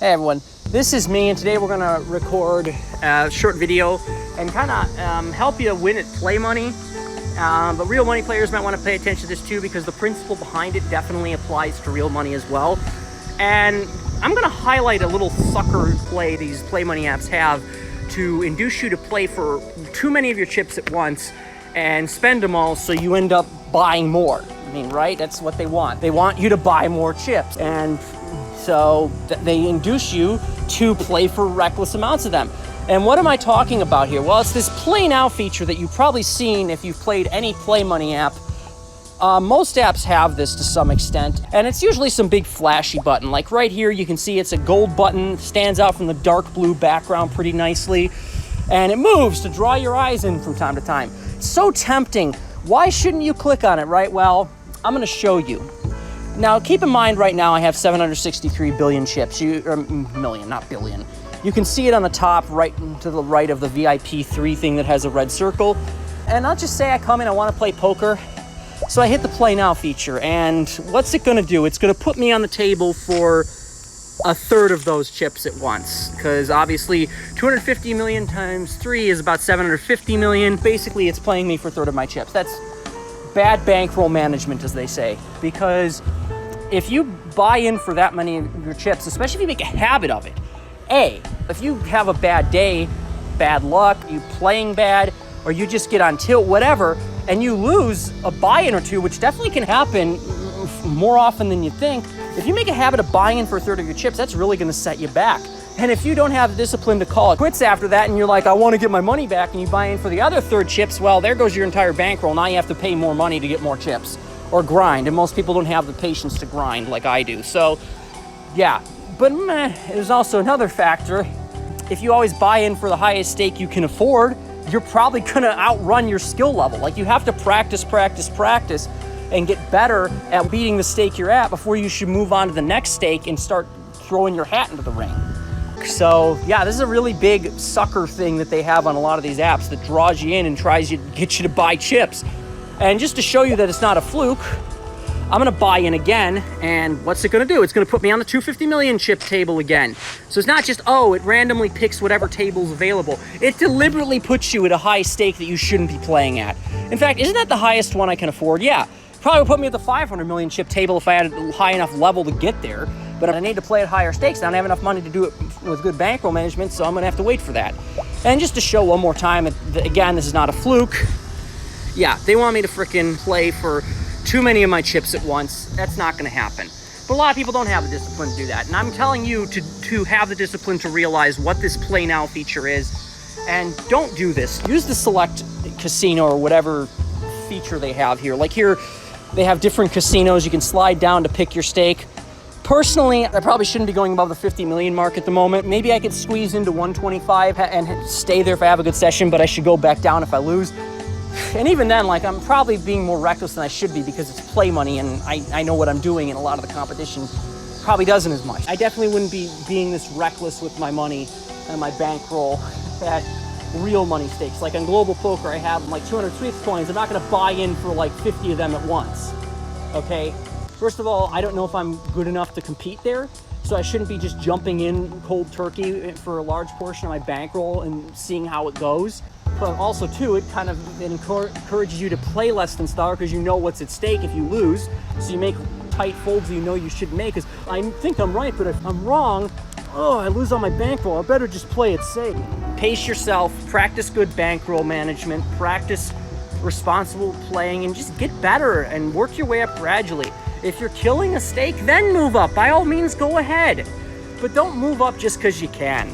Hey everyone, this is me, and today we're gonna record a short video and kind of help you win at play money. But real money players might want to pay attention to this too, because the principle behind it definitely applies to real money as well. And I'm gonna highlight a little sucker play these play money apps have to induce you to play for too many of your chips at once and spend them all, so you end up buying more. I mean, right? That's what they want. They want you to buy more chips, and so they induce you to play for reckless amounts of them. And what am I talking about here? Well, it's this play now feature that you've probably seen if you've played any play money app. Most apps have this to some extent, and it's usually some big flashy button. Like right here, you can see it's a gold button, stands out from the dark blue background pretty nicely, and it moves to draw your eyes in from time to time. It's so tempting. Why shouldn't you click on it, right? Well, I'm gonna show you. Now, keep in mind right now I have 763 billion chips, million, not billion. You can see it on the top right to the right of the VIP 3 thing that has a red circle. And I'll just say I come in, I wanna play poker. So I hit the play now feature, and what's it gonna do? It's gonna put me on the table for a third of those chips at once, because obviously 250 million times 3 is about 750 million. Basically, it's playing me for a third of my chips. That's bad bankroll management, as they say, because if you buy in for that many of your chips, especially if you make a habit of it, if you have a bad day, bad luck, you playing bad, or you just get on tilt, whatever, and you lose a buy-in or two, which definitely can happen more often than you think. If you make a habit of buying in for a third of your chips, that's really gonna set you back. And if you don't have the discipline to call it quits after that, and you're like, I wanna get my money back, and you buy in for the other third chips, well, there goes your entire bankroll. Now you have to pay more money to get more chips, or grind, and most people don't have the patience to grind like I do. So, yeah, but there's also another factor. If you always buy in for the highest stake you can afford, you're probably gonna outrun your skill level. Like, you have to practice, and get better at beating the stake you're at before you should move on to the next stake and start throwing your hat into the ring. So yeah, this is a really big sucker thing that they have on a lot of these apps that draws you in and tries to get you to buy chips. And just to show you that it's not a fluke, I'm gonna buy in again, and what's it gonna do? It's gonna put me on the 250 million chip table again. So it's not just, it randomly picks whatever table's available. It deliberately puts you at a high stake that you shouldn't be playing at. In fact, isn't that the highest one I can afford? Yeah, probably would put me at the 500 million chip table if I had a high enough level to get there. But I need to play at higher stakes. I don't have enough money to do it with good bankroll management, so I'm gonna have to wait for that. And just to show one more time, again, this is not a fluke. Yeah, they want me to frickin' play for too many of my chips at once. That's not gonna happen. But a lot of people don't have the discipline to do that. And I'm telling you to have the discipline to realize what this play now feature is. And don't do this. Use the select casino or whatever feature they have here. Like here, they have different casinos. You can slide down to pick your stake. Personally, I probably shouldn't be going above the 50 million mark at the moment. Maybe I could squeeze into 125 and stay there if I have a good session, but I should go back down if I lose. And even then, like, I'm probably being more reckless than I should be, because it's play money and I know what I'm doing, and a lot of the competition probably doesn't as much. I definitely wouldn't be being this reckless with my money and my bankroll at real money stakes. Like on global poker, I have like 200 Swiss coins. I'm not gonna buy in for like 50 of them at once, okay? First of all, I don't know if I'm good enough to compete there, so I shouldn't be just jumping in cold turkey for a large portion of my bankroll and seeing how it goes. But also too, it encourages you to play less than stellar, because you know what's at stake if you lose. So you make tight folds you know you should make, because I think I'm right, but if I'm wrong, I lose on my bankroll. I better just play it safe. Pace yourself, practice good bankroll management, practice responsible playing, and just get better and work your way up gradually. If you're killing a stake, then move up. By all means, go ahead. But don't move up just because you can.